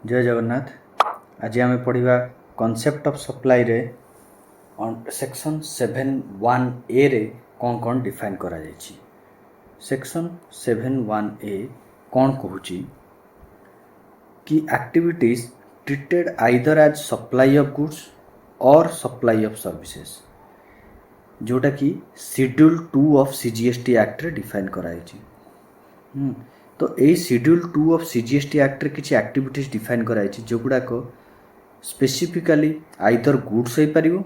जय जगन्नाथ। आज आम पढ़ा कॉन्सेप्ट ऑफ सप्लाई रे सेक्शन 7(1)(a) रे कौन कौन डिफाइन करा जायछि। सेक्शन 7(1)(a) कौन कहूची कि activities treated either as supply of goods और सप्लाई ऑफ सर्विसेज, जोटा कि शेड्यूल 2 ऑफ सीजीएसटी एक्ट रे डिफाइन करा जायछि। तो यही शेड्यूल 2 ऑफ सीजीएसटी एक्ट रे किछि एक्टिविटीज डिफाइन करा जायछि जो गुडा को स्पेसिफिकली आइदर गुड्स हो पारिबो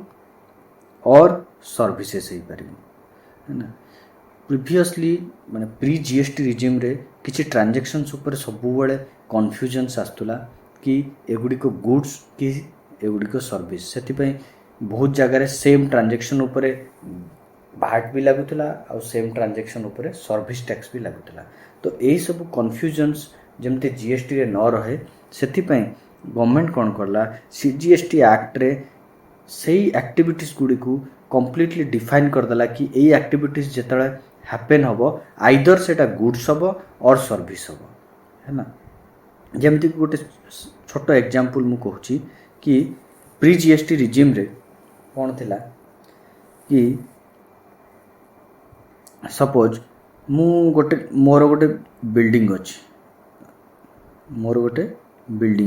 और सर्विसेज हो पारिबो, है ना। प्रिवियसली माने प्री जीएसटी रिजिम रे किछि ट्रांजैक्शंस ऊपर सबुबले कन्फ्यूजन्स आस्तुला कि एगुडी को गुड्स कि एगुडी को सर्विस। सेति पई बहुत जगह रे सेम ट्रांजैक्शन ऊपर VAT भी लागुला और सेम ट्रांजैक्शन ऊपर सर्विस टैक्स भी लागुला। तो यही सब कन्फ्यूजन्स जमते जीएसटी रे न रहे सेति पई गवर्नमेंट कौन करला सीजीएसटी एक्ट रे सही एक्टिविटीज गुडी को कंप्लीटली डिफाइन करदेला कि यही एक्टिविटीज जेतले हैपन हबो आइदर सेटा गुड्स हबो और सर्विस हबो, है ना। जमती गोटे छोटो एग्जांपल मु कहूची कि प्री जीएसटी रिजिम रे कौन थिला कि सपोज मोर गोटे बिल्डिंग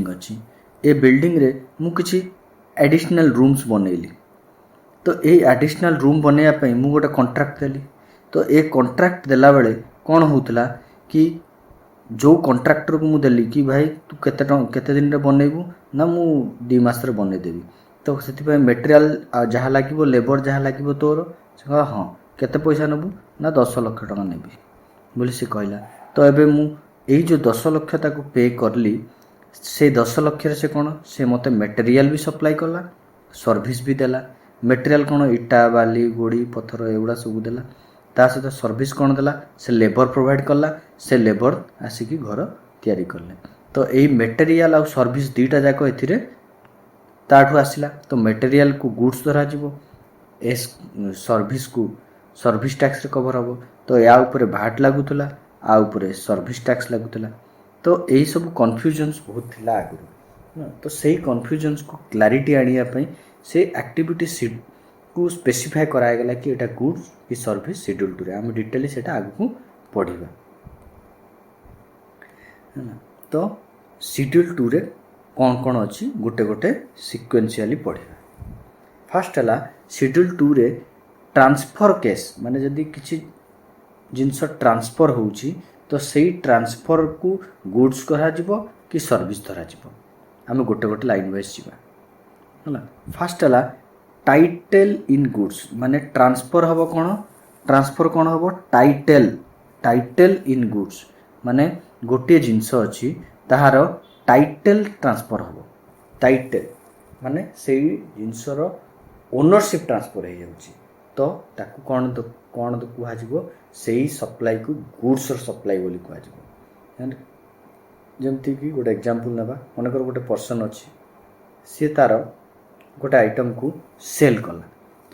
अच्छी ए बिल्डिंग रे मु किछि एडिशनल रूम्स बनैली। तो ये एडिशनल रूम बनैया पई मु गोटे कॉन्ट्रैक्ट देली। तो ए कॉन्ट्रैक्ट देला बेले कौन होतला कि जो कॉन्ट्रैक्टर को मु देली कि भाई तू केते दिन रे बनैबू ना मु 2 मास रे बनै देबी। तो सेति पई मटेरियल जहा लागिबो लेबर जहा लागिबो तोर हां केते पैसा नबू ना 10 लाख टका नेबी बोली से कहला। तो एबे मु एई जो 10 लाख ताको पे करली से 10 लाख रे से कौन से मते मटेरियल भी सप्लाई कला सर्विस भी देला। मटेरियल कौन इटा बाली गोड़ी पत्थर एगुड़ा सब देला, ता सहित सर्विस कौन देला से लेबर प्रोवाइड कला, से लेबर आसिकी घर तैयारी करले। तो यही मटेरियल और सर्विस दीटा जाक एथिरे ताठू आसिला। तो मटेरियल को गुड्स धरा जीवो, ए सर्विस को सर्विस टैक्स रे कवर हबो। तो या ऊपर VAT लागुतला आ ऊपर सर्विस टैक्स लागुतला। तो यही सब कन्फ्यूजन्स बहुत थिला आगुरु। तो सही कन्फ्यूजन्स को क्लैरिटी आनिया पई से एक्टिविटी को स्पेसिफाई कराया गला कि एटा गुड्स कि सर्विस शेड्यूल 2 रे हम डिटेली सेटा आगु पढ़िबा, है ना। तो शेड्यूल 2 रे कौन कौन अच्छी गोटे गोटे सिक्वेंशियली पढ़िबा। फर्स्ट हला शेड्यूल 2 रे ट्रांसफर केस, माने जदी किछि जिनस ट्रांसफर होउची तो सही ट्रांसफर को गुड्स करा जिवो कि सर्विस धरा जिवो। हम गोटे गोटे लाइन वाइज जिवा, हला। फर्स्ट हला टाइटल इन गुड्स, माने ट्रांसफर हबो कौन हबो टाइटल इन गुड्स, माने गोटे जिनस अछि ताहार टाइटल ट्रांसफर हबो। टाइटल माने सेही जिनसर ओनरशिप ट्रांसफर हो जाउची। तो ताकू कौन तो कुहा जिवो सेही सप्लाई को गुड्स सप्लाई बोली कुहा जिवो। जमती कि गोटे एग्जांपल नेबा, मनकर गोटे पर्सन अछि से तार गोटे आइटम को सेल कला।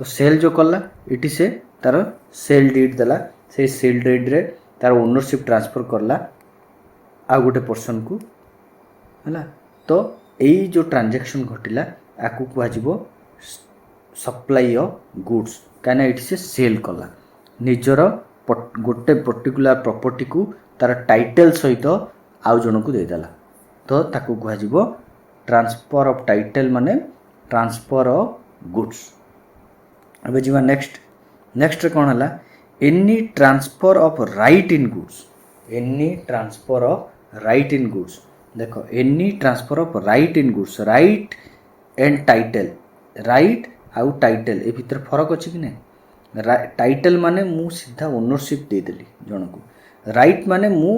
तो सेल जो कला इटी से तार सेल डीड देला, से सेल डीड रे तार ओनरशिप ट्रांसफर करला आ गोटे पर्सन को, हैला। तो एई जो ट्रांजैक्शन घटिला आकु कुहा जिवो सप्लाई ऑफ गुड्स, काना इटी से सेल कला निजर गोटे पर्टिकुलर प्रॉपर्टी को तार टाइटल सहित आउ जन को दे देला। तो ताकू कुहा जिवो ट्रांसफर ऑफ टाइटल, माने ट्रांसफर ऑफ गुड्स। अब जीवा नेक्स्ट कौन हला any transfer of right in goods. Any transfer of right in goods, देखो any transfer of right in goods, right and title, right आउ टाइटल ए भीतर फरक अछि कि नहीं। टाइटल माने मु सीधा ओनरशिप दे देली जन को, राइट माने मु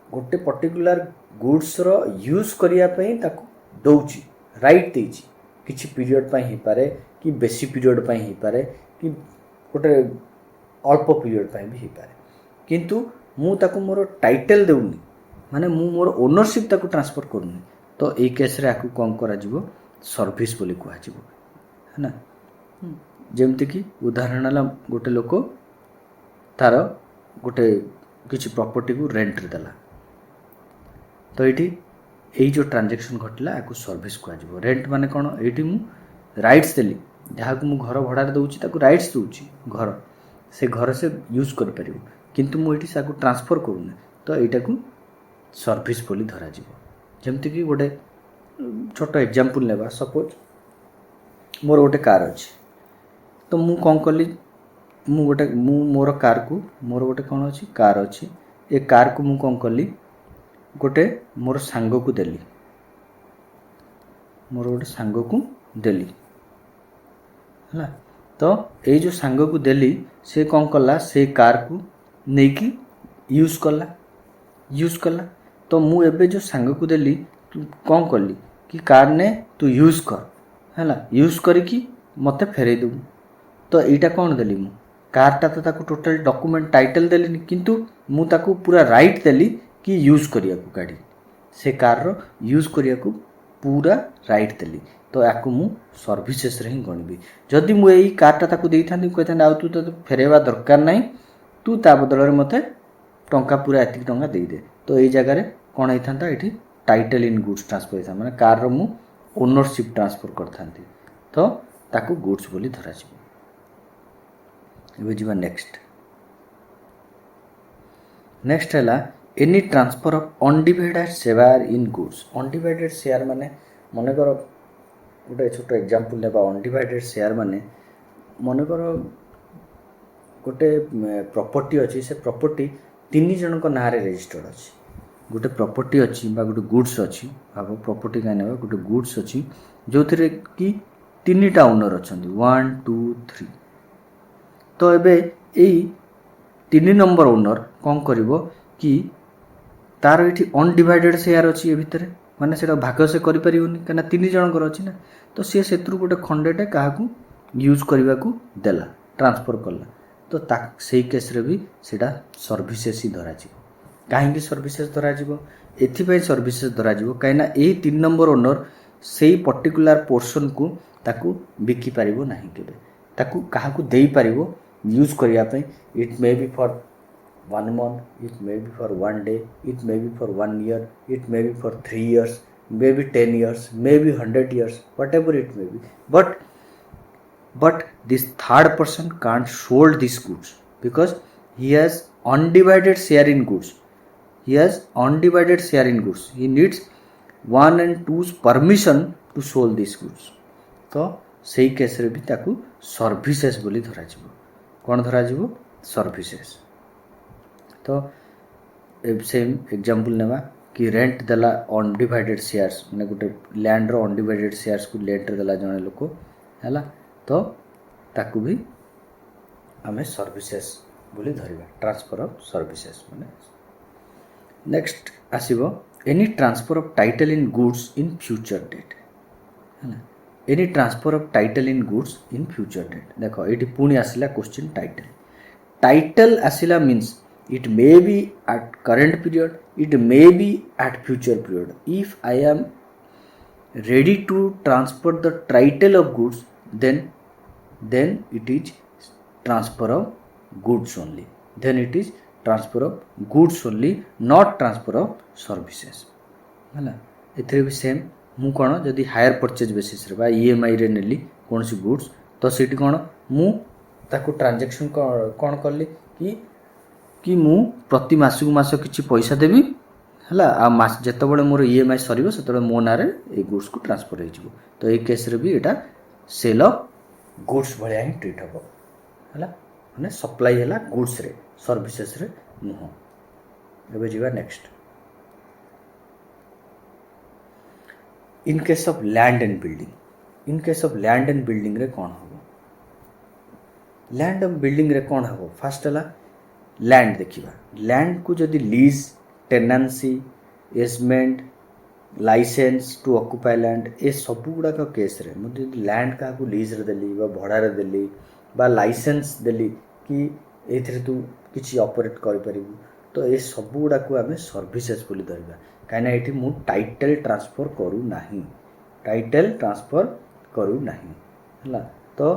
गोटे पर्टिकुलर गुड्स रो यूज करिया पई ताको दउची, राइट देची। किछि पीरियड पई ही पारे कि बेसी पीरियड पई ही पारे कि गोटे अल्प पीरियड पई भी ही पारे, किंतु मु ताको मोर टाइटल देउनी, माने मु मोर ओनरशिप ताको ट्रांसफर करूनी। तो ए केस रे आकु कोन करा जिवो सर्विस बोली कुहा जिवो, है ना। जेमति कि उदाहरण ला गोटे लोको तार गोटे किछि प्रॉपर्टी को रेंट रे देला। तो एठी এই जो ट्रांजैक्शन घटला या सर्विस कह रेंट माने कौन ये मुझे राइट्स देली जहाँ को घर भड़ा दूसरी राइट्स दूसरी घर से घर से यूज कर किंतु मुझे ट्रांसफर करूना तो यहाँ को सर्विस बोली धरा जमती कि गोटे छोट एग्जांपल लेवा सपोज मोर गोटे कार अच्छी तो मु कौन कली मोर कार को मोर गोटे कौन अच्छी कार अच्छी ए कार को मु कौन कली गोटे मोर सांग को देली मोर गोटे सांग को देली है तो ये जो सांग को देली से कौन कला से कार को नहीं यूज कला तो मु एबे जो सांग को देली तू कौन कली कि कार ने तू यूज कर है यूज करिकी मते फेरे दू तो यहाँ कौन देली मु कारटा तो ताको टोटल डॉक्यूमेंट टाइटल देली किंतु मु ताको पूरा राइट देली कि यूज करिया को गाड़ी से कार रो यूज करिया को पूरा राइट देली तो याकू मु सर्विसेस रे ही गणबी जदि मु एई कारटा ताको देई थांदी कहते आ तू तो फेरेवा दरकार नहीं तू ता बदल रे मते टंका पूरा एतिक टंका देई दे तो एई जगह रे कोन होई थांता एठी टाइटल इन गुड्स ट्रांसफर होई था माने कार रो मु ओनरशिप ट्रांसफर कर थांती तो ताको गुड्स बोली धरा जिवो एबे जिवा नेक्स्ट है any transfer of undivided share in goods undivided share माने मन कर गोटे छोट एग्जांपल लेबा अनडिवाइडेड शेयर माने मन कर गोटे प्रॉपर्टी अच्छी से प्रॉपर्टी तीन जन को नारे रजिस्टर्ड अच्छी गोटे प्रॉपर्टी अच्छी बा गोटे गुड्स अच्छी भाव प्रॉपर्टी कहीं ना गोटे गुड्स अच्छी जो थे कि तीन टा ओनर अच्छा 1 2 3 तो एबे यही 3 नंबर ओनर कौन करिवो कि तार ये अनडिवाइडेड शेयर अच्छी ये भितर माने से भाग से करें कहीं 3 जनकर अच्छी ना तो सी से गोटे खंडेटे क्या यूज करने को देला ट्रांसफर कला तो से केस रे भी सेटा सर्विसेस ही धरा कहीं सर्विसेस धरा एथिपाई सर्विसेस धरा कहीं यही 3 नंबर ओनर से पर्टिकुलर पोर्शन को ताकू बिकी पारिबो नहीं केबे ताकू काहाकू देई पारिबो यूज करिया पे it may be for 1 month it may be for 1 day it may be for 1 year it may be for 3 years maybe 10 years maybe 100 years whatever it may be but this third person can't sold these goods because he has undivided share in goods he needs 1 and 2's permission to sold these goods तो सही case रे भी ताकू services बोली धरा जिवो कोन धरा जिवो सर्विसेस तो सेम एग्जांपल नेवा कि रेंट देला अनडिवाइडेड शेयर्स माने गोटे लैंड रो अनडिवाइडेड शेयर्स को रेंट देला जने लोक हैला तो ताकू भी हमें सर्विसेस बोली धरिबा ट्रांसफर ऑफ सर्विसेस माने नेक्स्ट आसीबो any transfer of title in goods in future date हैला any transfer of title in goods in future date देखो एटी पुणी आसिला क्वेश्चन टाइटल आसिला means it may be at current period it may be at future period if I am ready to transfer the title of goods then it is transfer of goods only not transfer of services है एथिरे भी same मु कौन जदि hire purchase basis रे बा EMI रे नेली कौन सी गुड्स तो सीटी कौन मु ताको ट्रांजैक्शन कौन करली कि मु प्रति मासक मास किछि पैसा देबी हला आ मास जेतबेले मोर ईएमआई सरीबो सेतबेले मो नारे ए गुड्स को ट्रांसफर हो जिवो तो ए केस रे भी एटा सेल ऑफ गुड्स भलिया ही ट्रीट हबो हला माने सप्लाई हला गुड्स रे सर्विसेस रे नुह एबे जिवा next in case of land and building रे कोन हबो लैंड एंड बिल्डिंग रे कोन हबो फर्स्ट हला लैंड देखिबा लैंड को जदि lease tenancy easement licence to occupy land ए सब गुड़ाक केस रे मुझे लैंड क्या लीज रे देली बा भड़ा रे देली बा लाइसेंस देली कि एथिरे तू किछि ऑपरेट करि परिबू तो ए सब गुड़ाक आमे सर्विसेस बोली धरिबा काइना एठी मु टाइटल ट्रांसफर करू नाही हला तो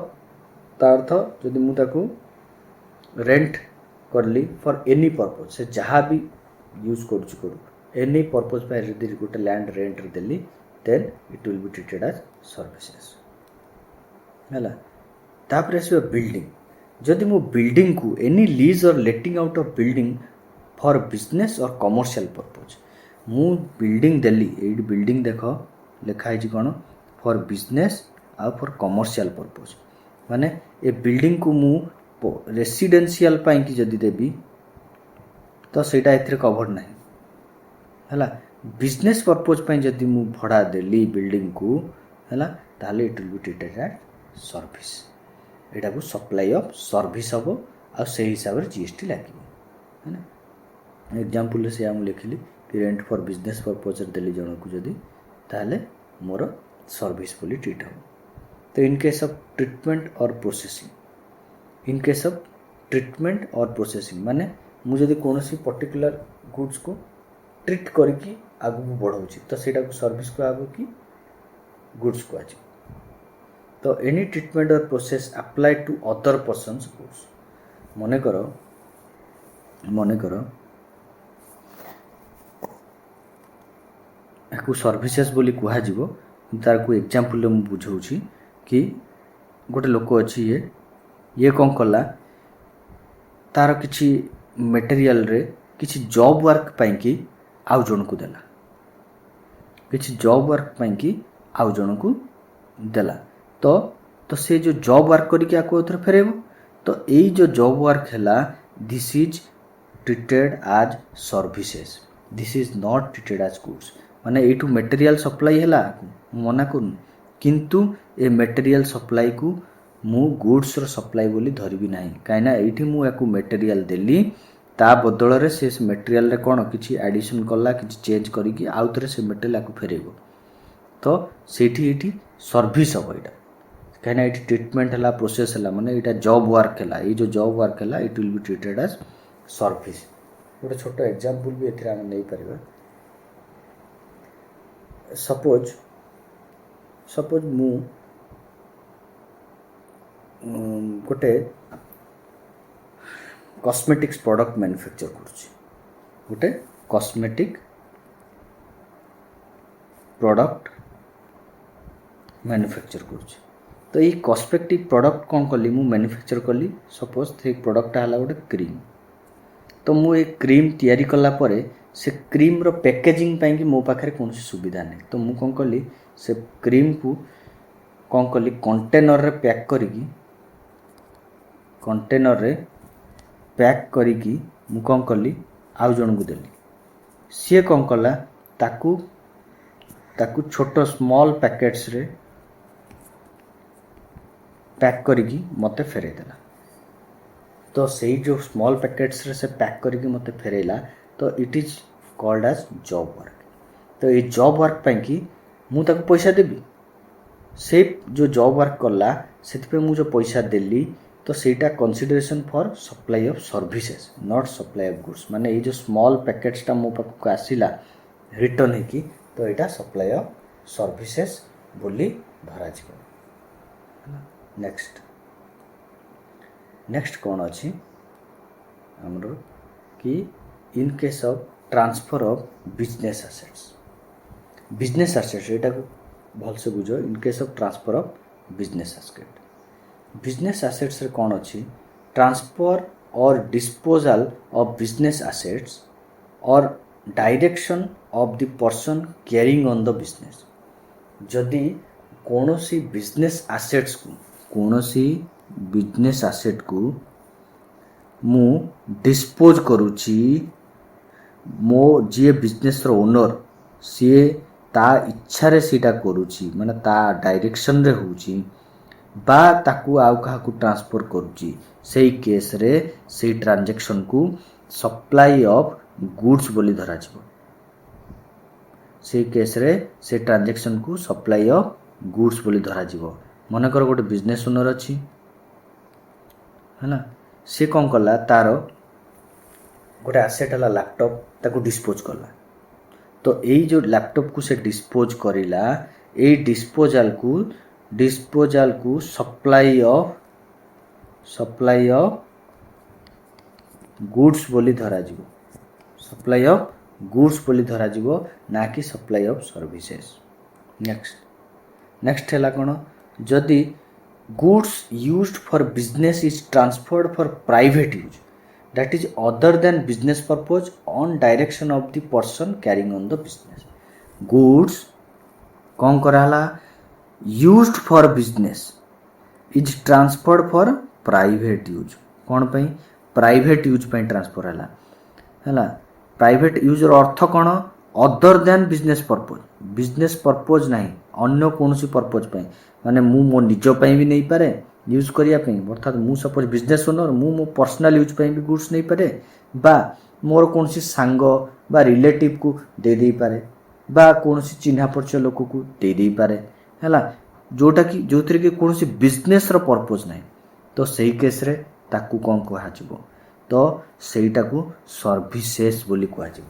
तार अर्थ जदि मु ताकू रेंट करली फॉर एनी पर्पज से जहाँ भी यूज करू एनी पर्पज पाई यदि गोटे लैंड रेंट रे देली then it will be treated as services है। तापर आसो बिल्डिंग जदि मो बिल्डिंग को एनी लीज और letting out of building for business और कमर्शियल पर्पज मु बिल्डिंग देली ये बिल्डिंग देख लिखाई कौन फॉर बिजनेस आ फॉर कमर्शियल पर्पज माने ए बिल्डिंग को मु रेसिडेंशियल पाई कि जदि देबी तो सेटा एथरे कवर नहीं है। बिजनेस पर्पज पाई जदि मु भड़ा देली बिल्डिंग को है ताले it will be treated as service एटा को सप्लाई ऑफ सर्विस हम आ से हिसाब से जीएसटी लगे है। एग्जांपल से हम लिखिली कि रेंट फॉर बिजनेस पर्पज देली जन को जदि ताले मोर सर्विस बोली ट्रीट हम। तो इन केस ऑफ ट्रीटमेंट और processing in case of treatment और प्रोसेसिंग माने मुझे जदि कौन सी पर्टिकुलर गुड्स को ट्रीट करके आगू बढ़ाऊँ तो सेटा को सर्विस को आगू कि गुड्स को आज तो एनी ट्रीटमेंट और process apply to other persons goods मने करो याकू सर्विसेस बोली कह जीवो तार को एग्जांपल मु बुझाऊँ कि गोटे लोक अच्छी ये कौन कला तार किसी मटेरियल रे किसी जॉब वर्क पाई कि आउ जन को देला किसी जॉब वर्क पाई कि आउ जन को देला तो से जो जॉब वर्क करके आपको उधर फेरेबो तो यही जो जॉब वर्क है this is treated as services this is not treated as goods माने एठू मटेरियल सप्लाई है मना करूँ किंतु ए मटेरियल सप्लाई को मु गुड्स रो सप्लाई बोली धरबी नहीं कहीं ये मुझे मटेरियल देली ता बदल रे से मटेरियल रे कौन किसी एडिशन कला किसी चेंज करके आउ थे से मटेरियल को फेरेब तो सेठी सर्विस हम यहाँ कहीं ये ट्रीटमेंट है प्रोसेस है माने यहाँ जॉब वर्क है ये जो जॉब वर्क है it will be treated as service. गोटे छोट एग्जांपल भी ये आम नहीं पार सपोज मु गोटे कॉस्मेटिक्स प्रोडक्ट मैन्युफैक्चर करुच्ची गोटे कॉस्मेटिक प्रोडक्ट मैन्युफैक्चर करुच्ची तो ये कॉस्मेटिक प्रोडक्ट कौन कली मु मैन्युफैक्चर कली सपोज से प्रोडक्टा है गोटे क्रीम तो मु ये क्रीम तैयारी कला परे से क्रीम रो पैकेजिंग पाई कि मो पाखे कौन सुविधा नहीं तो मु कौन कली से क्रीम को कौन कली कंटेनर रे पैक करिकी कंटेनर रे पैक करिकी मु कौन कली आउ जन को देली सी कौन कला ताकू छोट स्मॉल पैकेट्स रे पैक करिकी मते फेरे देला तो सही जो स्मॉल पैकेट्स रे से पैक करिकी मते फेरेला तो it is called as job work तो ये जॉब वर्क पाई कि मु ताको पैसा देबी से जो जॉब वर्क कला से मु जो पैसा देली तो सेटा consideration for supply of services not supply of goods माने ये जो स्मॉल पैकेट्सटा मो पाक आसिला रिटर्न है कि तो यहाँ सप्लाई ऑफ सर्विसेज बोली धरा जीव। नेक्स्ट कौन अच्छी आमर कि in case of transfer of business assets यहाँ को भल से बुझ इन case of transfer of business assets रे कौन अच्छी ट्रांसफर और डिस्पोजल ऑफ बिजनेस एसेट्स और direction of the person carrying on the business जदि कौन सी बिजनेस एसेट्स को कौन सी बिजनेस एसेट को मु डिस्पोज करुची मो जी बिजनेस रो ओनर सी ता इच्छा रे सीटा करुची माने ता डायरेक्शन रे होची बा ताकू आउ काहाकू ट्रांसफर करुची सेही केस रे से ट्रांजैक्शन को सप्लाई ऑफ गुड्स बोली धरा जीवो से केस रे से ट्रांजैक्शन को सप्लाई ऑफ गुड्स बोली धरा जीवो मन कर गोटे बिजनेस ओनर अच्छी है ना सी कौन कला तार गोटे एसेट है लैपटॉप ताको डिस्पोज कला तो यही जो लैपटॉप को से डिस्पोज करिला ए डिस्पोजल को सप्लाई ऑफ गुड्स बोली धरा जीवो सप्लाई ऑफ गुड्स बोली धरा जीवो ना कि सप्लाई ऑफ सर्विसेज। नेक्स्ट है कौन जदि goods used for business is transferred for private use that is other than business purpose on direction of the person carrying on the business. Goods कौन कराला used for business is transferred for private use कौन पे private use पे transfer है private use अर्थ कौन other than business purpose ना अन्य कौन पर्पज माने मु मो निज भी नहीं पारे यूज करने अर्थात मु सपोज बिजनेस ओनर मो पर्सनल यूज भी गुड्स नहीं पारे बा मोर कौन सांग बा रिलेटिव को दे दे पारे बा कौन चिन्हा परिचय लोक को दे दे पारे है जोटा कि जो थी कि कौन बिजनेस पर्पज ना तो सही केस रे ताकू कौन कह तो सेटा को सर्विसेस बोली कह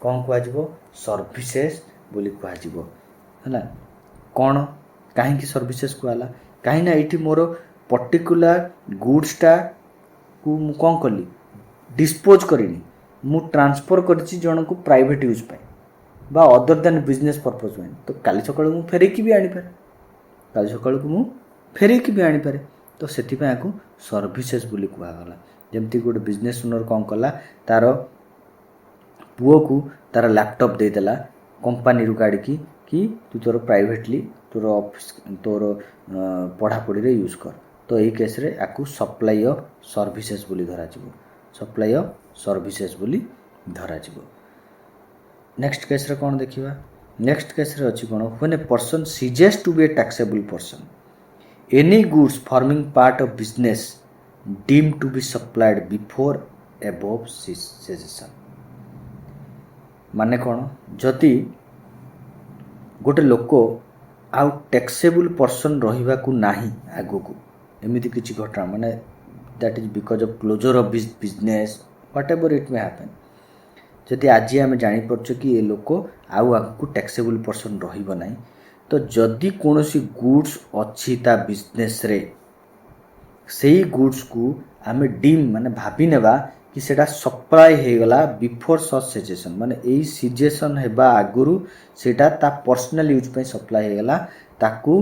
कौन कह सर्विसेस बोली कह है कौन कहीं सर्विसेस कहला कहीं ना ये मोर पर्टिकुलर गुड्सटा को मु कौन कली डिस्पोज करनी मु ट्रांसफर कर जन को प्राइवेट यूज पे बा अदर देन बिजनेस पर्पज पे तो काली सकाळु मु फेरेकी भी आनी पारे काली सकाळु को मु फेरेकी भी आनी पारे तो सेति पे आकु सर्विसेस बोली कहगला जमती गोटे बिजनेस ओनर कौन कला तार पुओ को तार लैपटॉप दे देला कंपनी रु गाड़ी कि तू तोर प्राइवेटली तोर ऑफिस तोर पढ़ापढ़ी रे यूज कर तो यही केस रे आकु सप्लाई ऑफ सर्विसेज बोली धरा जीवो सप्लाई ऑफ सर्विसेज बोली धरा जीवो। नेक्स्ट केस रे कौन देखिबा नेक्स्ट केस रे अछि कोन when a person ceases to be a taxable person any goods forming part of business deem to be supplied before above cessation माने कौन जदि गोटे लोक आउ टैक्सेबल पर्सन रहिबा को नाही आगो को एमिति किछि घटना माने that is because of closure of business whatever it may happen जदि आज आम जानी परछ कि ये लोक आउ आगो टैक्सेबल पर्सन रहिबो नाही तो जदि कोनोसी गुड्स अछि ता बिजनेस रे सेही गुड्स को आम डीम माने भाबी नेबा कि सेटा सप्लाई हो गला बिफोर सच सिचुएशन माने एई सिचुएशन हेबा आगुरु सेटा ता पर्सनल यूज पे सप्लाई हो गला ताकू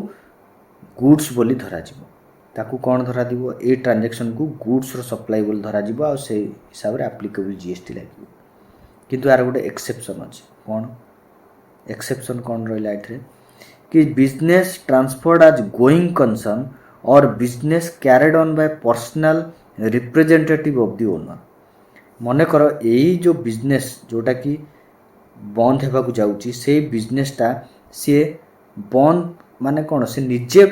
गुड्स बोली धरा जिवो ताकू कौन धरा दिवो ए ट्रांजैक्शन को गुड्स रो सप्लाई बोली धरा जिवो आ से हिसाब रे एप्लीकेबल जीएसटी लागिवो किंतु यार गोटे एक्सेप्शन अछि कौन एक्सेप्शन कौन रहिला एथरे कि business transferred as going concern और business carried on by personal representative of the owner मन कर यही जो बिजनेस जोटा कि बंद होगा जाऊँगी से बिजनेसटा सी बंद माने कौन से निजे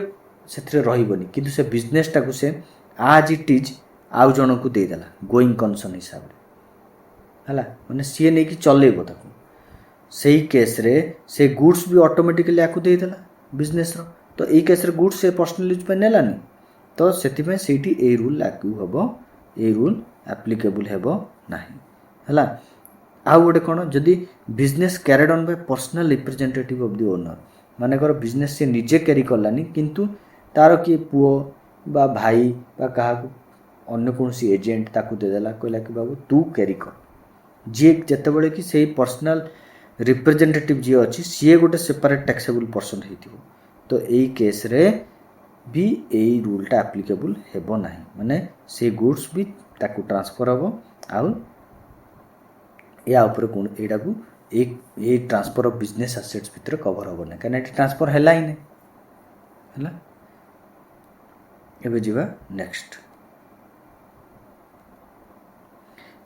से रही किंतु से बिजनेसटा को से आज इट इज आउ जन को देदेला गोइंग कंसर्न हिसाब से है माने सी नहीं कि चलेब ताको से केस रे से गुड्स भी ऑटोमेटिकली आपको देदेला बिजनेस रो तो यही केस रे गुड्स से पर्सनल यूज पे नेलानी तो सेतिपय सेठी ए रूल लागू हबो ए रूल एप्लीकेबल हेबो नाही हला आउ गोटे कौन जदि business carried on by personal representative of the owner माने कर बिजनेस से निजे कैरी करलानी किंतु तार किए पुओ बा भाई बा कहा अन्य कौन एजेंट ताकू देदेला कहला कि बाबू तू कैरी कर जी जितेबाला कि से पर्सनल रिप्रेजेंटेटिव जी अच्छी सी गोटे सेपरेट टैक्सेबल पर्सन हो तो यही केस रे भी यही रूलटा एप्लीकेबल हेबो नाही माने से गुड्स भी ताकू ट्रांसफर हेबो आउ या ऊपर कोन एडा को एक ये ट्रांसफर ऑफ बिजनेस एसेट्स भितर कवर हेबो ना कने ट्रांसफर हैला ही नै हैला एबे जीवा next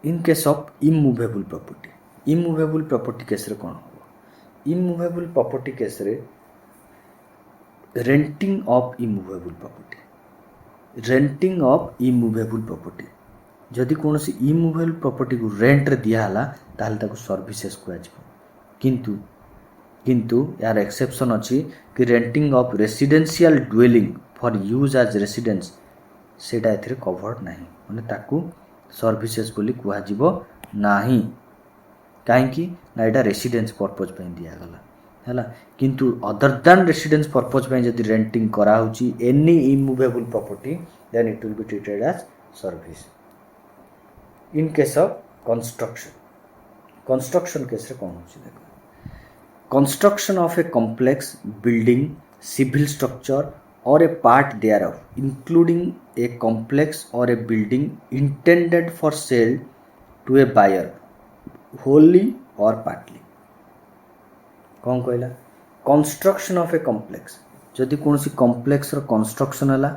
in case of immovable property case रे कोन हो इमूवेबल प्रॉपर्टी केस रे रेंटिंग ऑफ इमूवेबल प्रॉपर्टी जदि कौन सी इमूवेबल प्रॉपर्टी को रेंट रे दिया हला ताहले ताको सर्विसेज को आजिबो किंतु यार एक्सेप्शन अछि कि renting of residential dwelling for use as residence सेटा एथिरे कवर्ड नाही माने ताको सर्विसेज बोली कुआ जिवो नाही काहेकि ना एटा रेसिडेंस पर्पज पे दिया गला हैला किंतु अदर देन रेसिडेंस पर्पज पे जदि रेंटिंग करा होची any immovable property then it will be treated as service in case of construction case रे कौन होची देखो construction of a complex building civil structure or a part thereof including a complex or a building intended for sale to a buyer wholly or partly कौन कहला construction of a complex जदि कौन C complex रो construction हला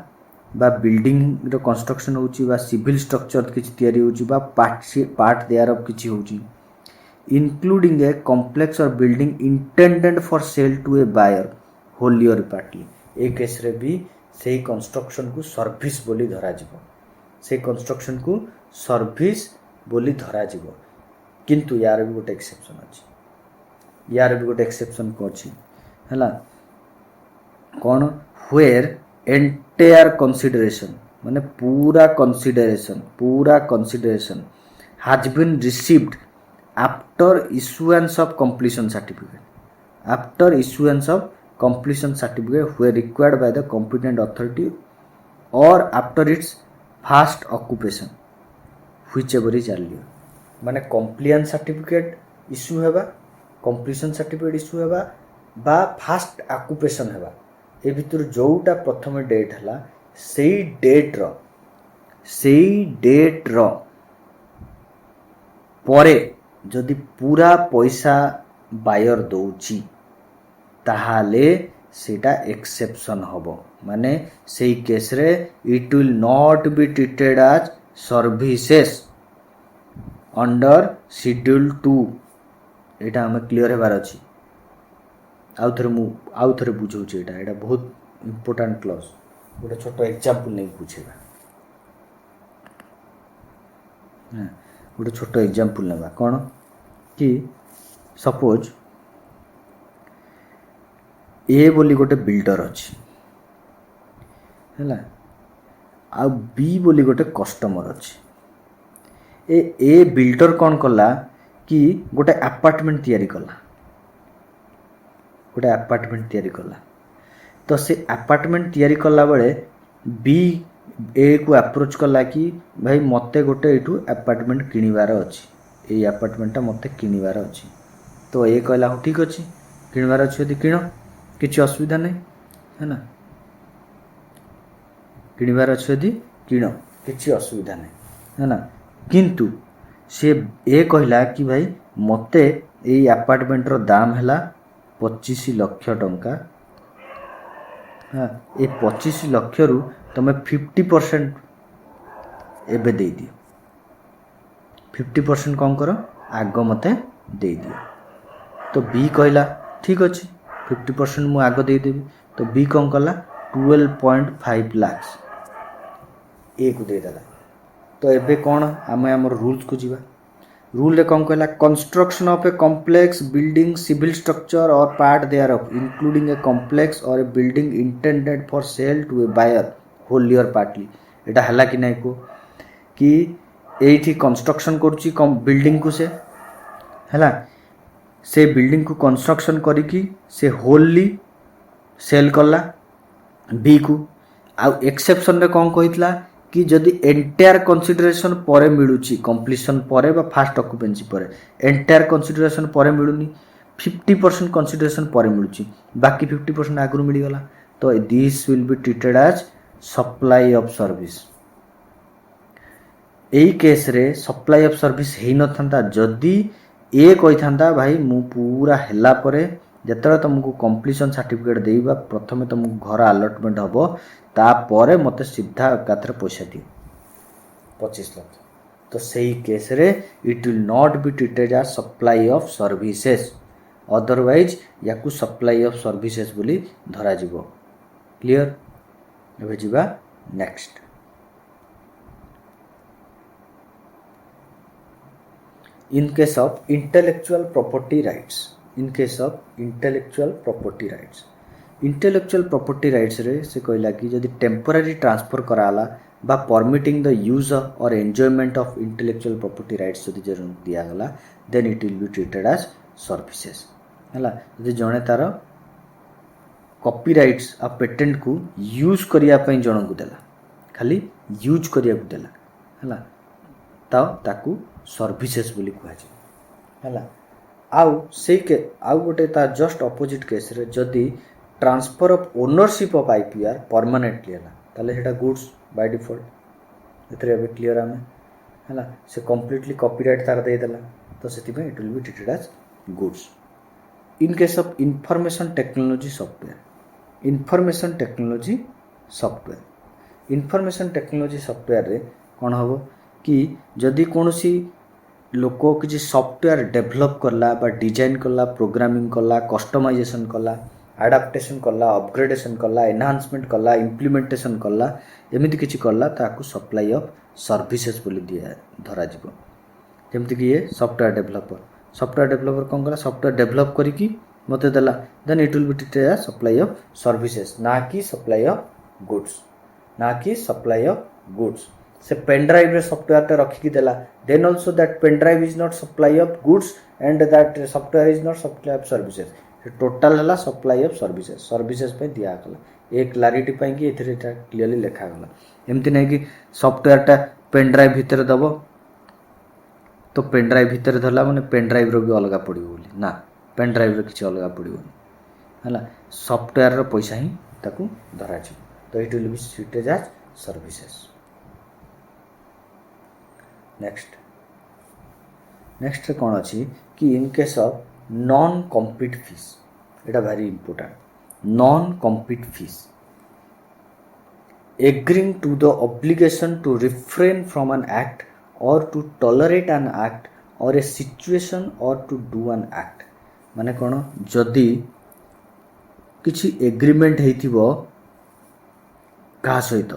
बा building रो construction होची बा civil structure किछि तयारी होची बा पार्ट thereof किछि होची including a complex or building intended for sale to a buyer wholly or partly A case रे भी से कंस्ट्रक्शन को सर्विस बोली धरा जीवो से कंस्ट्रक्शन को सर्विस बोली धरा जीवो किंतु यार भी गोटे एक्सेप्शन अछि यार भी गोटे एक्सेप्शन को अछि हला कोन वेयर एंटायर कंसीडरेशन माने पूरा consideration has been received after issuance of completion certificate after issuance of completion certificate were required by the competent authority or after its first occupation whichever is earlier माने compliance certificate issue हेबा completion certificate issue हेबा बा first occupation हेबा ए भितर जोटा प्रथम date हला सेई डेट रो परे जदि पूरा पैसा बायर दउची ताहाले सेटा एक्सेप्शन होबो माने सेई केस रे it will not be treated as services under schedule 2 एटा हम क्लियर हेबार अछि आउ थरे बुझौछि एटा बहुत इंपोर्टेंट क्लॉज गोटे छोटो एग्जांपल नै बुझेबा गोटे छोटो एग्जांपल नेबा कोन कि सपोज ए बोली गोटे बिल्डर अच्छी है आ बी बोली गोटे कस्टमर अच्छी ए बिल्डर कौन कला कि गोटे अपार्टमेंट तैयारी कला तो से अपार्टमेंट तैयारी कला बेले बी ए को अप्रोच कला कि भाई मते गोटे एठू अपार्टमेंट किनिबार अच्छी ए अपार्टमेंटा मते किनिबार अच्छी तो ए कहला हो ठीक अच्छी किनिबार अच्छी यदि किण किसी असुविधा नहीं है ना किणवार अच्छे यदि किण किसी असुविधा नहीं है ना किंतु से ए कहला कि भाई मते ए अपार्टमेंट रो दाम हैला 25 लाख टंका हाँ ए 25 लाख रु तमे 50% एबे दे दियो 50% कौन करो आग मते दे दियो तो बी कहला ठीक अच्छे 50% मु आग दे देबी तो बी कौन कला 12.5 लाख ए को दे देला तो एबे कौन आमे हमर रूल्स को जीवा रूल रे कौन कहला construction of a complex building civil structure और part thereof including a complex और a building intended for sale to a buyer wholly और पार्टली एटा हला कि नै को कि एठी कंस्ट्रक्शन करूची बिल्डिंग को से हला से बिल्डिंग को कंस्ट्रक्शन करिकी से होली सेल कला बी को आ एक्सेप्शन रे कौन कहितला कि जदि एंटायर कंसीडरेशन परे मिलुची कंप्लीशन परे बा फास्ट ऑक्युपेंसी परे एंटायर कंसीडरेशन परे मिलुनी 50% कंसीडरेशन परे मिलुची बाकी 50% आगु मिली गला तो this will be treated as supply of service एई केस रे सप्लाई ऑफ सर्विस हेई न थांता जदि ए कही था भाई मु पूरा हेला परे जतरा तुमको कंप्लीशन सर्टिफिकेट देबा प्रथमे तुमको घर अलॉटमेंट हबो तापरे मते सीधा एकाथरे पैसा दियो 25 लाख तो सही केस रे it will not be treated as supply of services otherwise याकू सप्लाई ऑफ सर्विसेज बोली धरा जीवो क्लियर एबे जीवा next in case of intellectual property rights intellectual property rights रे से कहला कि जदि टेम्पररी ट्रांसफर कराला बा permitting the use or enjoyment of intellectual property rights जदि जरूर दिया गला then it will be treated as services हला जदि जणे तार कॉपीराइट्स आ पेटेंट को यूज करिया पई जण को देला खाली यूज करिया को देला हला ताकू सर्विसेज बोली कहै छै है आउ गोटे ता जस्ट अपोजिट केस रे जदि transfer of ownership of IPR permanently है ताले सेटा गुड्स बाय डिफॉल्ट एथरे अबे क्लियर आमे है से कंप्लीटली कॉपीराइट तार दे देला तो सेति पे it will be treated as goods in case of information technology software information technology software रे कौन हम कि जदि कौन सी लोक किसी सॉफ्टवेयर डेवलप करला बा डिजाइन करला प्रोग्रामिंग करला कस्टमाइजेशन करला आडाप्टेशन करला अपग्रेडेशन करला एनहांसमेंट करला इम्प्लीमेंटेशन करला एमिति किछि करला ताकू सप्लाई ऑफ सर्विसेज बोली दिया धरा जिवो जेमति कि ये सॉफ्टवेयर डेवलपर कौन कला सॉफ्टवेयर डेवलप करिकी मते देला then it will be treated as supply of services ना कि सप्लाई ऑफ गुड्स से पेन ड्राइव रे सॉफ्टवेयर टा रखी देला then also that pen drive is not supply of goods and that software is not supply of services total हला supply of services पे दिया गला एक क्लैरिटी पाई कि एथरे क्लियरली लिखा गला एमति नै कि सॉफ्टवेयर टा पेन ड्राइव भीतर दबो तो पेन ड्राइव भीतर धरला माने पेन ड्राइव रो भी अलग पड़िबो बोली ना पेन ड्राइव रो किछि अलग पड़िबो हला सॉफ्टवेयर रो पैसा ही ताकू धरा छि तो it will be treated as services next कौन अच्छी कि in case of non compete fees एटा very important non compete fees agreeing to the obligation to refrain from an act और टू टॉलरेट एन एक्ट और a situation और to do an act माने कौन जदि किछि एग्रीमेंट हेइथिबो का सहित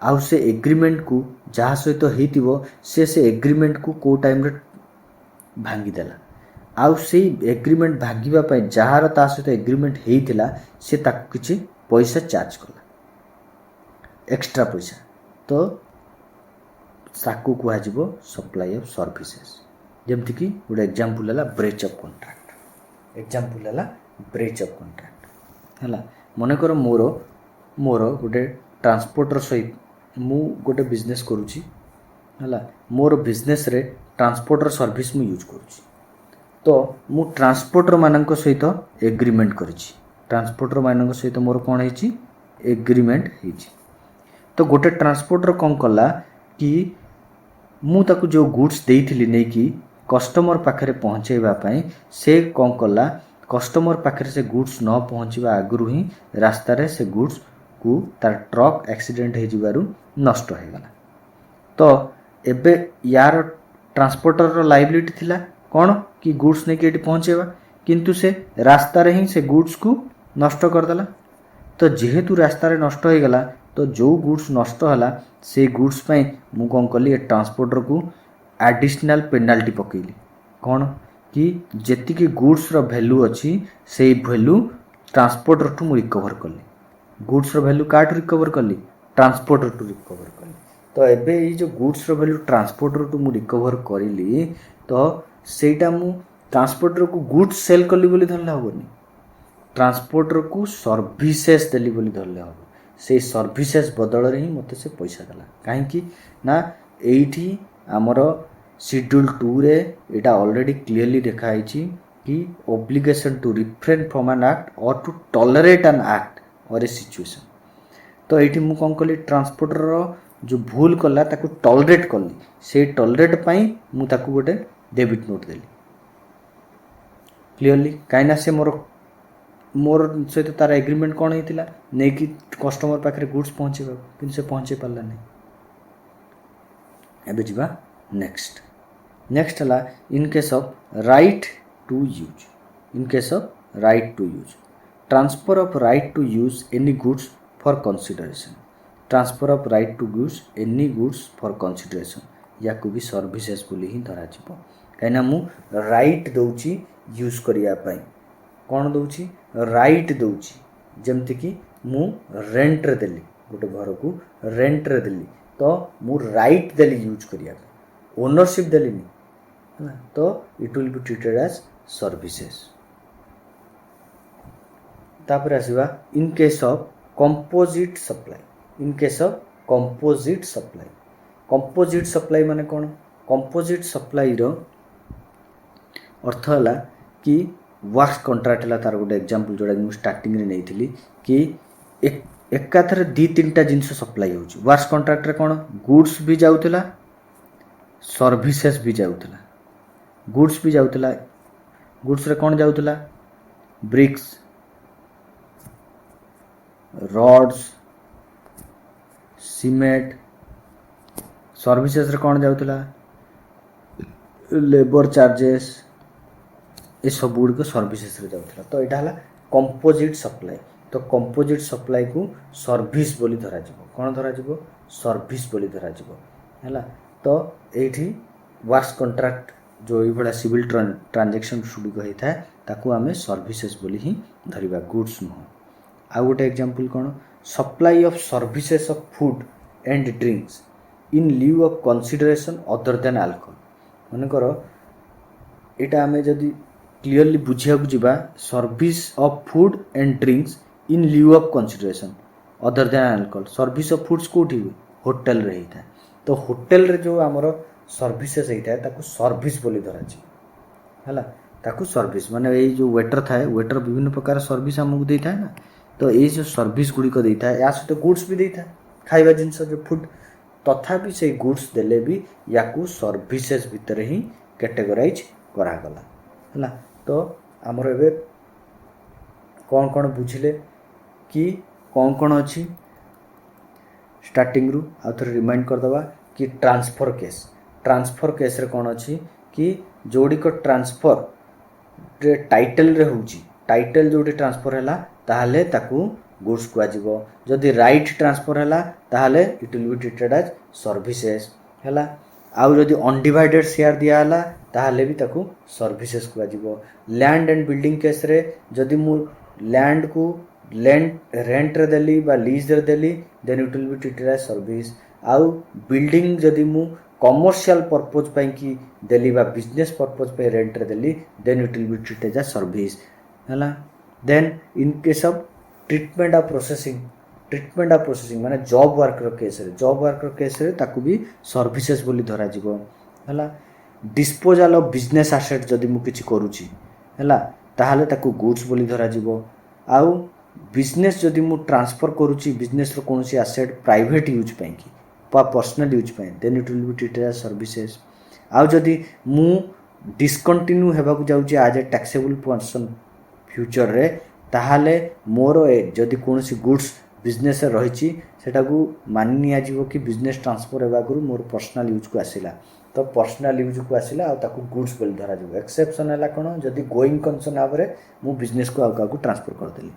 आउ से एग्रीमेंट को जहाँ सहित होइतिबो से एग्रीमेंट को को टाइम रे भांगी देला आउ से एग्रीमेंट भांगीबा पय जहार ता सहित एग्रीमेंट हेइतिला से ताक किछि पैसा चार्ज कला एक्स्ट्रा पैसा तो साकू कुहा जिवो सप्लाई ऑफ सर्विसेज जेमति कि गोटे एग्जांपल हला ब्रेच ऑफ कॉन्ट्रैक्ट हला मने कर मोर गोटे ट्रांसपोर्टर सहित मु गोटे बिजनेस करूची हला मोर बिजनेस रे ट्रांसपोर्टर सर्विस मु यूज करूची तो मु ट्रांसपोर्टर मानक सहित एग्रीमेंट करिची ट्रांसपोर्टर मानक सहित मोर कोन हेची एग्रीमेंट हेची तो गोटे ट्रांसपोर्टर कोन कला कि मु ताकू जो गुड्स देइथिली नै कि कस्टमर पाखरे पहुंचेबा पई से कोन कला कस्टमर पाखरे से गुड्स न पहुंचीबा आगरु ही रास्ता रे से गुड्स को तार ट्रक एक्सीडेंट हो जिबारु नष्ट हो गला तो एबे यार ट्रांसपोर्टर रो लायबिलिटी थिला कोन कि गुड्स ने केटी पहुंचेबा किंतु से रास्ता रे ही से गुड्स को नष्ट कर देला तो जेहेतु रास्ता रे नष्ट हो गला तो जो गुड्स नष्ट होला से गुड्स पई मु कोन कली ए ट्रांसपोर्टर को एडिशनल पेनाल्टी पकेली कोन कि जेति कि गुड्स रो वैल्यू अछि से वैल्यू ट्रांसपोर्टर टू मु रिकवर कली गुड्स रो वैल्यू काट रिकवर कली ट्रांसपोर्टर टू रिकवर कली तो एबे ये जो गुड्स रो वैल्यू ट्रांसपोर्टर टू मु रिकवर करिली तो सेटा मु ट्रांसपोर्टर को गुड्स सेल कली बोली धरले होबनी ट्रांसपोर्टर को सर्विसेज देली बोली धरले होबो से सर्विसेज बदल रे ही मते से पैसा देला काहे कि ना एठी हमर शेड्यूल 2 रे एटा ऑलरेडी क्लियरली देखा आइछि कि obligation to refrain from an act और टू टॉलरेट एन एक्ट और ए सिचुएशन तो ये मु कौन कली ट्रांसपोर्टर जो भूल कला ताकू टॉलरेट कली से टॉलरेट पाई मु ताकू गोटे डेबिट नोट देली क्लियरली काइना से मोर सहित तार एग्रीमेंट कौन होता नहीं कि कस्टमर पाखे गुड्स पहुँचेबा कि से पहुँचे पारा नहीं एबे जीवा नेक्स्ट हला in case of right to use transfer of right to use any goods for consideration transfer of right to use any goods for consideration या को भी सर्विसेज बोली ही धरा जिवो कहिना मु राइट दउची यूज करिया पई कौन दउची राइट दउची जेमति कि मु रेंट रे देली गोटे घर को रेंट रे देली तो मु राइट देली यूज करिया ओनरशिप देली नहीं तो it will be treated as services तापर आसीबा in case of composite supply माने कौन कंपोजिट सप्लाई रो अर्थ है कि वर्क्स कंट्राक्ट है तार गोटे एग्जांपल जोड़ा मुझे स्टार्टिंग रे नहीं कि एकाथरे दी तीन टा जिनस सप्लाई होची वर्क्स कंट्राक्ट रे कौन गुड्स भी जाउतला सर्विसेज भी जाउतला गुड्स भी जाउतला गुड्स रे कौन जाउतला ब्रिक्स रॉड्स सीमेंट सर्विसेज रे कौन जाउतला लेबर चार्जेस ये सब गुड़ सर्विसेज रे जाउतला तो यहाँ है कंपोजिट सप्लाई तो कंपोजिट सप्लाई को सर्विस बोली धरा जिवो कौन धरा जिवो सर्विस बोली धरा जिवो हैला तो एठी वर्क्स कंट्राक्ट जो ये बड़ा सिविल ट्रांजैक्शन गुड़िक होता है ताकू आमे सर्विसेज बोली ही धरिबा गुड्स नुह आ गोटे एग्जांपल कौन supply of services of food and drinks in lieu of consideration other than alcohol मन कर यहाँ आम जदि क्लीयरली बुझा जावा service of food and drinks in lieu of consideration other than alcohol service of foods कोठी hotel रे होता है तो होटल रे जो आमर सर्विसेज होता है ताकू सर्विस बोली धराची है ताकू सर्विस माने ये जो वेटर थाए वेटर विभिन्न प्रकार सर्विस आमको देता है ना तो ये जो सर्विस गुड़िक देता है या सहित गुड्स भी देता है खाइबा जिनस जो फूड तथापि से गुड्स देले भी या सर्विसेज भितर ही कैटेगराइज करागला है तो आमर ए कौन कौन बुझिले कि कौन अच्छी स्टार्टिंग रु आउ थे रिमाइंड करदे कि ट्रांसफर केस रे कौन अच्छी कि जोड़िक ट्रांसफर टाइटल रे होची टाइटल जोड़ी ट्रांसफर है ताहले ताकू गुड्स कुआजिबो जदि राइट ट्रांसफर है ताहले it will be treated as services है आउ जदि अनडिवाइडेड शेयर दिया है ताहले भी ताकू सर्विसेज कुआजिबो लैंड एंड बिल्डिंग केस रे जदि मु लैंड को रेंट रे देली बा लीज रे देली then it will be treated as service आउ बिल्डिंग जदि मु कमर्शियल पर्पज पई की देली बा बिजनेस पर्पज पे रेंट रे देली then it will be treated as service है then in case of treatment of processing माने जॉब वर्कर केस रे ताकू भी सर्विसेज बोली धरा जिवो है डिस्पोजल ऑफ बिजनेस एसेट जदि मु किछि करूची है ताहले ताकू गुड्स बोली धरा जिवो आउ बिजनेस जदि मु ट्रांसफर करूची बिजनेस रो कोनोसी एसेट प्राइवेट यूज पई की पा पर्सनल यूज पई then it will be treated as services आउ जदि मु डिस्कंटिन्यू हेबाकू जाउची as a taxable person future रे ताहले मोर जदि कोनोसी गुड्स बिजनेस रही सेटाकू मानि निया जिवो कि बिजनेस ट्रांसफर हेबा करू मोर पर्सनल यूज को आसिला तो पर्सनल यूज को आसिला आ ताकू गुड्स बोली धरा जिवो एक्सेप्शन हैला कोन जदि गोइंग कंसर्न आबरे मु बिजनेस को आउ ट्रांसफर कर देली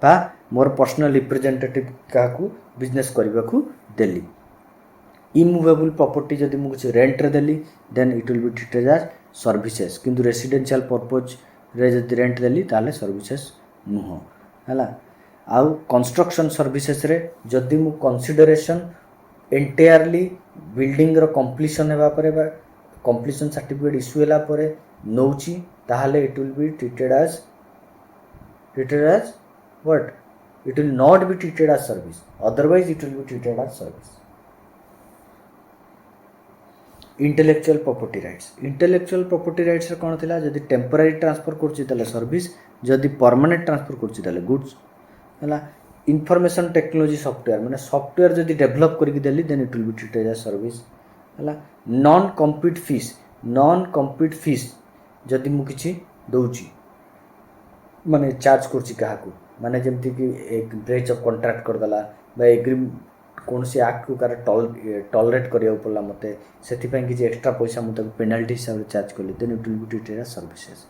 बा मोर पर्सनल रिप्रेजेंटेटिव काकू बिजनेस करबा को देली इमूवेबल प्रॉपर्टी जदि मु कुछ रेंट रे देली then it will be treated as services किंतु रेसिडेंशियल पर्पज रे जदि रेंट देली ताले सर्विसेज नुह है आउ कंस्ट्रक्शन सर्विसेज रे जदि मु कंसीडरेशन एंटायरली बिल्डिंग रो कंप्लीशन हेबा परे बा कंप्लीशन सर्टिफिकेट इश्यू होला परे नौची ताहले it will be treated as what it will not be treated as service otherwise it will be treated as service intellectual property rights रे कोन थिला जदि टेम्पररी ट्रांसफर करछि तले सर्विस जदि परमानेंट ट्रांसफर करछि तले गुड्स हला इंफॉर्मेशन टेक्नोलॉजी सॉफ्टवेयर माने सॉफ्टवेयर जदि डेवलप करके देली then it will be treated as service हला नॉन कम्पीट फीस जदि मु किछि दउछि माने चार्ज करछि काहाकू माने जमती कि एक ब्रेच ऑफ कॉन्ट्रैक्ट कर दला बा एग्री कौन से एक्ट को कार टॉलरेट करिया पड़ला मते सेति पई कि एक्स्ट्रा पैसा मु तक पेनल्टी हिसाब रे चार्ज करली then it will be treated as services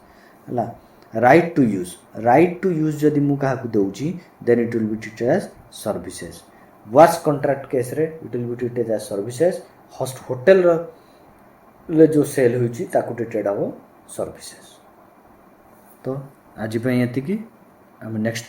हला राइट टू यूज जदि मु काहाकू दउची then it will be treated as services works contract case रे it will be treated as services hotel रे जो सेल होईची ताकू ट्रीटेड हबो सर्विसेज तो आज पई एति कि हम नेक्स्ट